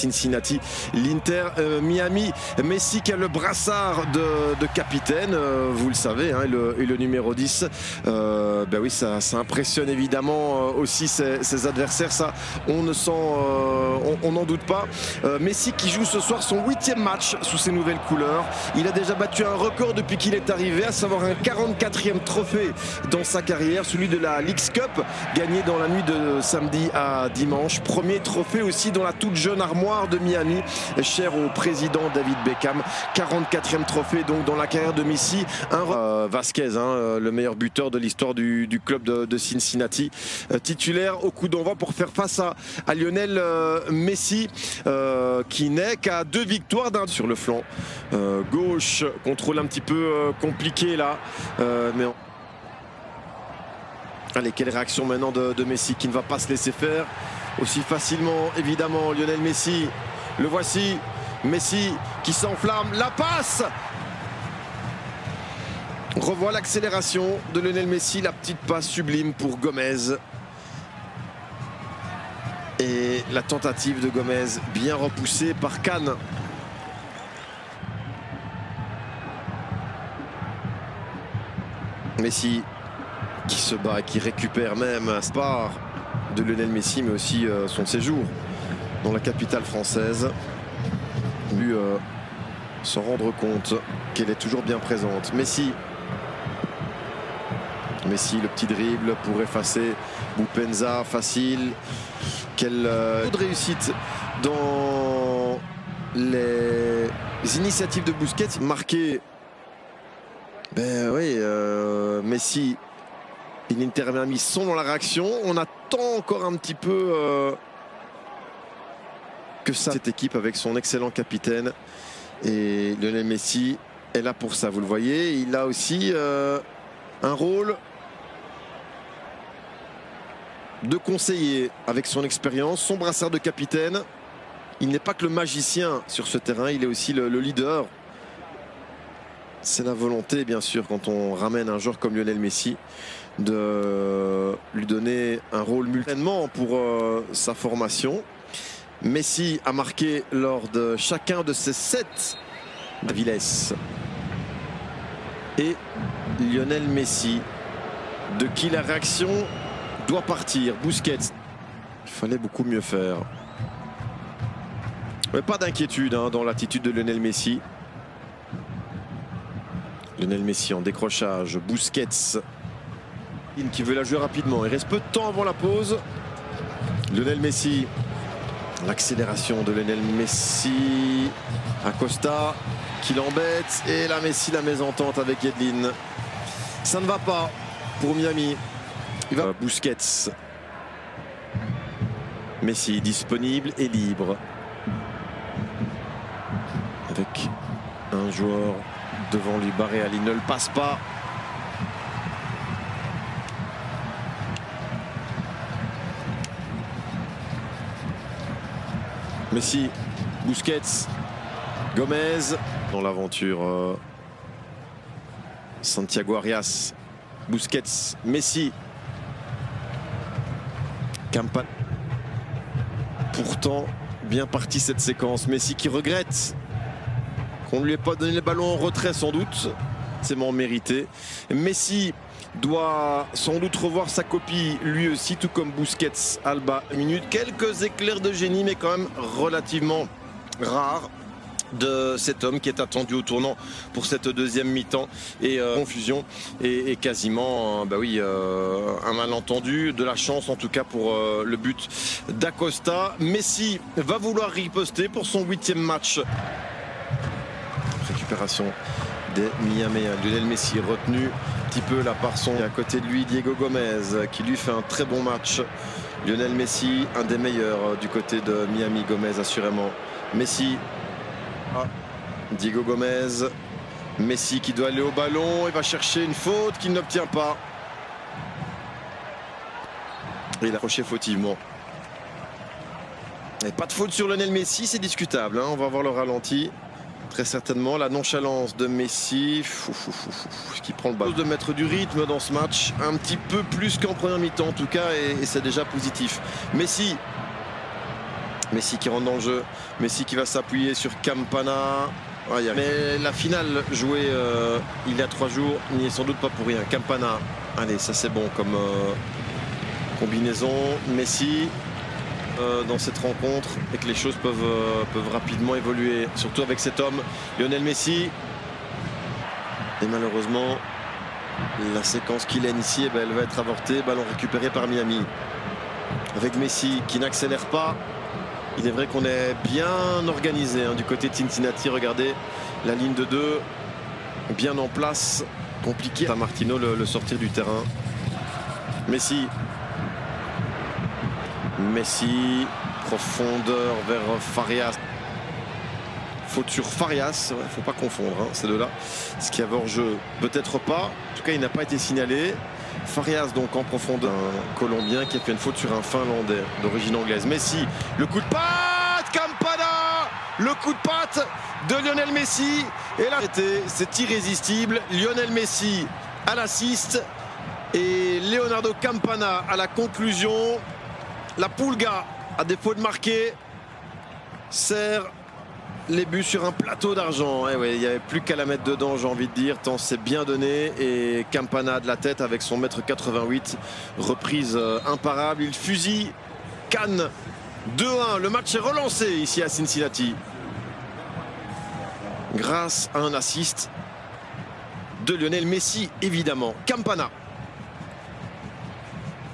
Cincinnati, l'Inter Miami. Messi qui a le brassard de capitaine, vous le savez, hein, et le numéro 10. Ben oui, ça impressionne évidemment aussi ses adversaires, ça on n'en doute pas. Messi qui joue ce soir son 8e match sous ses nouvelles couleurs. Il a déjà battu un record depuis qu'il est arrivé, à savoir un 44e trophée dans sa carrière, celui de la Leagues Cup, gagné dans la nuit de samedi à dimanche. Premier trophée aussi dans la toute jeune armoire de Miami, cher au président David Beckham. 44e trophée donc dans la carrière de Messi. Vasquez, hein, le meilleur buteur de l'histoire du club de Cincinnati, titulaire au coup d'envoi pour faire face à Lionel Messi, qui n'est qu'à 2 victoires sur le flanc gauche. Contrôle un petit peu compliqué là, mais allez, quelle réaction maintenant de Messi, qui ne va pas se laisser faire aussi facilement évidemment. Lionel Messi, le voici, Messi qui s'enflamme, la passe. Revoit l'accélération de Lionel Messi, la petite passe sublime pour Gomez. Et la tentative de Gomez bien repoussée par Kahn. Messi qui se bat et qui récupère même un part de Lionel Messi, mais aussi son séjour dans la capitale française. Lui s'en rendre compte qu'elle est toujours bien présente. Messi, le petit dribble pour effacer Boupendza, facile. Quelle réussite dans les initiatives de Busquets. Marqué, ben oui, Messi et l'Inter Miami sont dans la réaction. On attend encore un petit peu que ça, cette équipe avec son excellent capitaine. Et Lionel Messi est là pour ça, vous le voyez. Il a aussi un rôle de conseiller avec son expérience, son brassard de capitaine. Il n'est pas que le magicien sur ce terrain, il est aussi le leader. C'est la volonté, bien sûr, quand on ramène un joueur comme Lionel Messi, de lui donner un rôle multinement pour sa formation. Messi a marqué lors de chacun de ses 7 Daviles. Et Lionel Messi, de qui la réaction doit partir. Busquets, il fallait beaucoup mieux faire. Mais pas d'inquiétude hein, dans l'attitude de Lionel Messi. Lionel Messi en décrochage. Busquets qui veut la jouer rapidement. Il reste peu de temps avant la pause. Lionel Messi. L'accélération de Lionel Messi. Acosta qui l'embête. Et là Messi, la mésentente avec Yedlin. Ça ne va pas pour Miami. Il va Busquets. Messi disponible et libre. Avec un joueur devant lui, Barreal, il ne le passe pas. Messi, Busquets, Gomez dans l'aventure. Santiago Arias, Busquets, Messi, Campan. Pourtant bien parti cette séquence. Messi qui regrette qu'on ne lui ait pas donné le ballon en retrait, sans doute. C'est mérité. Messi doit sans doute revoir sa copie lui aussi, tout comme Busquets. Alba minute, quelques éclairs de génie, mais quand même relativement rares de cet homme qui est attendu au tournant pour cette deuxième mi-temps. Et confusion et quasiment bah oui, un malentendu, de la chance en tout cas pour le but d'Acosta. Messi va vouloir riposter pour son 8e match. Récupération des Miami. Lionel Messi retenu un petit peu là par son, et à côté de lui Diego Gomez qui lui fait un très bon match. Lionel Messi, un des meilleurs du côté de Miami. Gomez assurément. Messi, Diego Gomez, Messi qui doit aller au ballon, il va chercher une faute qu'il n'obtient pas. Et il a accroché fautivement. Et pas de faute sur Lionel Messi, c'est discutable hein. On va voir le ralenti. Très certainement la nonchalance de Messi qui prend le ballon. De mettre du rythme dans ce match, un petit peu plus qu'en première mi-temps en tout cas, et c'est déjà positif. Messi Messi qui rentre dans le jeu. Messi qui va s'appuyer sur Campana. Mais la finale jouée il y a 3 jours n'y est sans doute pas pour rien. Campana, allez, ça c'est bon comme combinaison. Messi dans cette rencontre et que les choses peuvent rapidement évoluer, surtout avec cet homme, Lionel Messi. Et malheureusement, la séquence qu'il aime ici, elle va être avortée. Ballon récupéré par Miami. Avec Messi qui n'accélère pas. Il est vrai qu'on est bien organisé du côté de Cincinnati. Regardez la ligne de 2 bien en place. Compliqué à Martino le sortir du terrain. Messi. Messi. Profondeur vers Farias. Faute sur Farias. Il ne faut pas confondre ces deux-là. Ce qui avait hors-jeu, peut-être pas. En tout cas, il n'a pas été signalé. Farias donc en profondeur, un Colombien qui a fait une faute sur un Finlandais d'origine anglaise. Messi, le coup de patte, Campana, le coup de patte de Lionel Messi. Et là, c'est irrésistible. Lionel Messi à l'assist et Leonardo Campana à la conclusion. La Pulga, à défaut de marquer, sert les buts sur un plateau d'argent. Il n'y avait plus qu'à la mettre dedans, j'ai envie de dire, tant c'est bien donné. Et Campana de la tête avec son 1,88 m, reprise imparable. Il fusille Cannes 2-1. Le match est relancé ici à Cincinnati grâce à un assist de Lionel Messi, évidemment. Campana.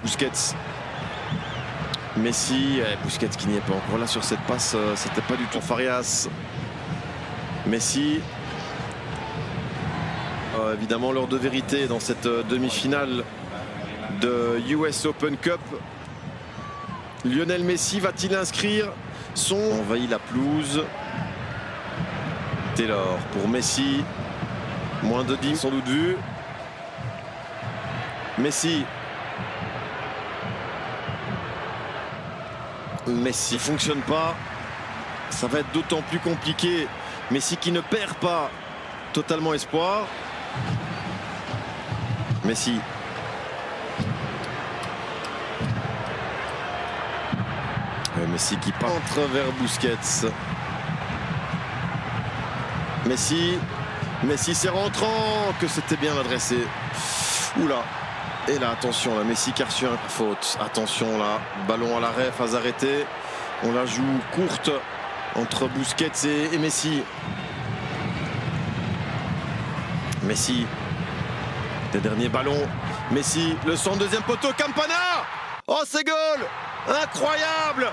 Busquets. Messi, Busquets qui n'y est pas encore là sur cette passe, c'était pas du tout Farias. Messi, évidemment l'heure de vérité dans cette demi-finale de US Open Cup. Lionel Messi va-t-il inscrire son... Envahit la pelouse. Taylor pour Messi, moins de 10 sans doute vu. Messi. Messi fonctionne pas, ça va être d'autant plus compliqué. Messi qui ne perd pas totalement espoir. Messi. Messi qui entre vers Busquets. Messi. Messi c'est rentrant, que c'était bien adressé. Oula. Et là, attention, là, Messi qui a reçu une faute. Attention là, ballon à l'arrêt, phase arrêtée. On la joue courte entre Busquets et Messi. Messi, le dernier ballon. Messi, le centre, deuxième poteau, Campana. Oh, c'est goal! Incroyable!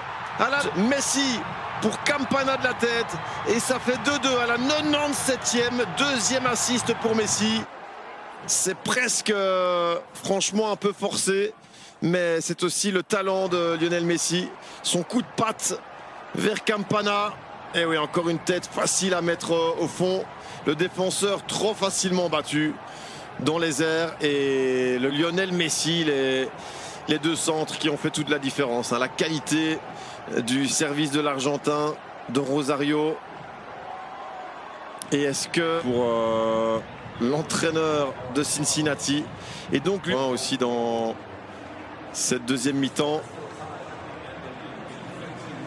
Messi pour Campana de la tête. Et ça fait 2-2 à la 97e. Deuxième assist pour Messi. C'est presque, franchement, un peu forcé, mais c'est aussi le talent de Lionel Messi. Son coup de patte vers Campana. Et oui, encore une tête facile à mettre au fond. Le défenseur trop facilement battu dans les airs. Et le Lionel Messi, les deux centres qui ont fait toute la différence. La qualité du service de l'Argentin, de Rosario. Et est-ce que pour... l'entraîneur de Cincinnati et donc lui aussi dans cette deuxième mi-temps,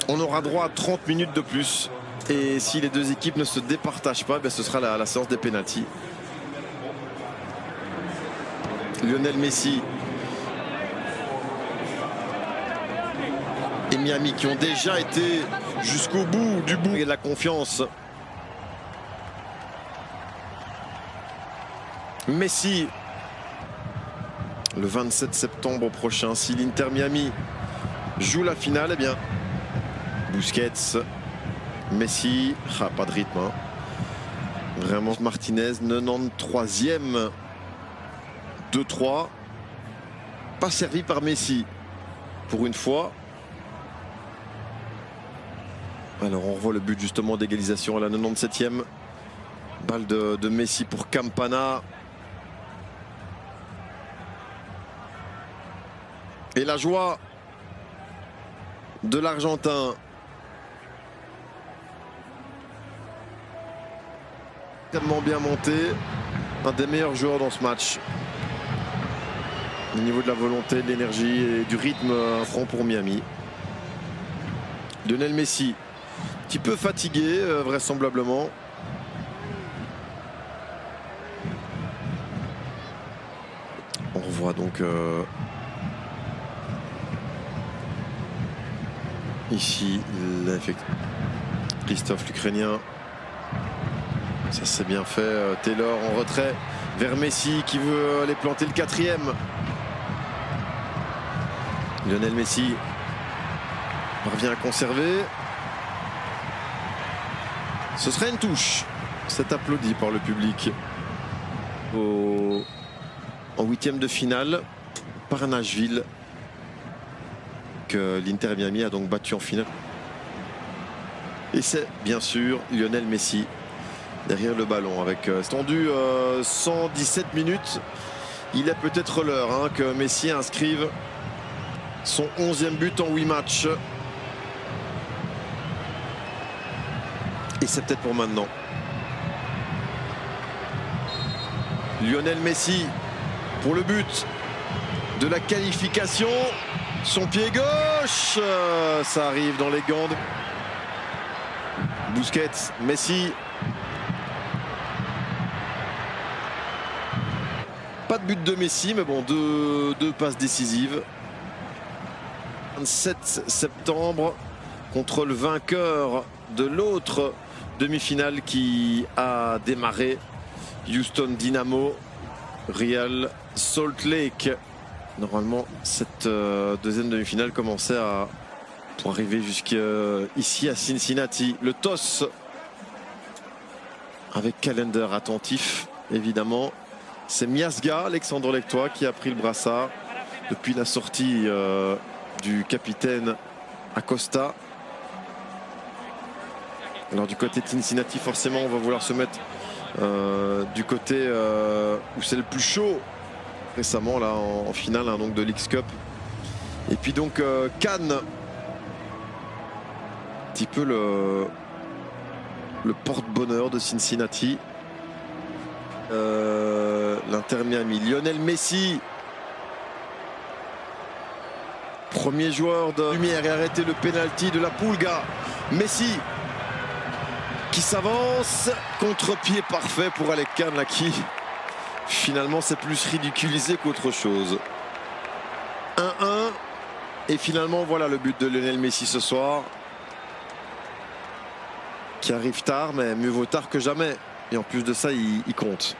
on aura droit à 30 minutes de plus et si les deux équipes ne se départagent pas, ce sera la séance des pénaltys. Lionel Messi et Miami qui ont déjà été jusqu'au bout du bout et de la confiance. Messi, le 27 septembre prochain, si l'Inter Miami joue la finale, eh bien, Busquets, Messi, pas de rythme. Vraiment, Martinez, 93e, 2-3, pas servi par Messi, pour une fois. Alors, on revoit le but justement d'égalisation à la 97e. Balle de Messi pour Campana. Et la joie de l'Argentin. Tellement bien monté. Un des meilleurs joueurs dans ce match. Au niveau de la volonté, de l'énergie et du rythme, un franc pour Miami. Lionel Messi, un petit peu fatigué vraisemblablement. On revoit donc ici Christophe l'Ukrainien. Ça c'est bien fait. Taylor en retrait vers Messi qui veut aller planter le 4e. Lionel Messi parvient à conserver. Ce serait une touche. C'est applaudi par le public. En 8e de finale par Nashville, que l'Inter Miami a donc battu en finale. Et c'est bien sûr Lionel Messi derrière le ballon avec tendu 117 minutes. Il est peut-être l'heure que Messi inscrive son 11e but en 8 matchs. Et c'est peut-être pour maintenant. Lionel Messi pour le but de la qualification. Son pied gauche, ça arrive dans les gants. Busquets, Messi. Pas de but de Messi, mais bon, deux passes décisives. 27 septembre contre le vainqueur de l'autre demi-finale qui a démarré, Houston Dynamo, Real Salt Lake. Normalement, cette deuxième demi-finale commençait pour arriver jusqu'ici à Cincinnati. Le toss avec Callender attentif, évidemment. C'est Miasga, Alexandre Lectois, qui a pris le brassard depuis la sortie du capitaine Acosta. Alors du côté de Cincinnati, forcément, on va vouloir se mettre du côté où c'est le plus chaud récemment, là, en finale donc de l'X Cup. Et puis donc Cannes, un petit peu le porte-bonheur de Cincinnati. L'Inter Miami, Lionel Messi, premier joueur de lumière, et arrêter le penalty de la Pulga. Messi qui s'avance, contre-pied parfait pour Alec Cannes, là, qui finalement c'est plus ridiculisé qu'autre chose. 1-1 et finalement voilà le but de Lionel Messi ce soir, qui arrive tard, mais mieux vaut tard que jamais. Et en plus de ça, il compte.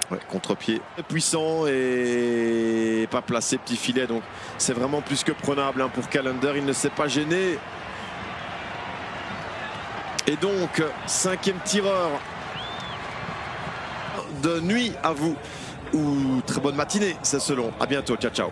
Ouais, contre-pied puissant et pas placé, petit filet, donc c'est vraiment plus que prenable pour Callender. Il ne s'est pas gêné. Et donc 5e tireur de nuit à vous, ou très bonne matinée, c'est selon. À bientôt, ciao ciao.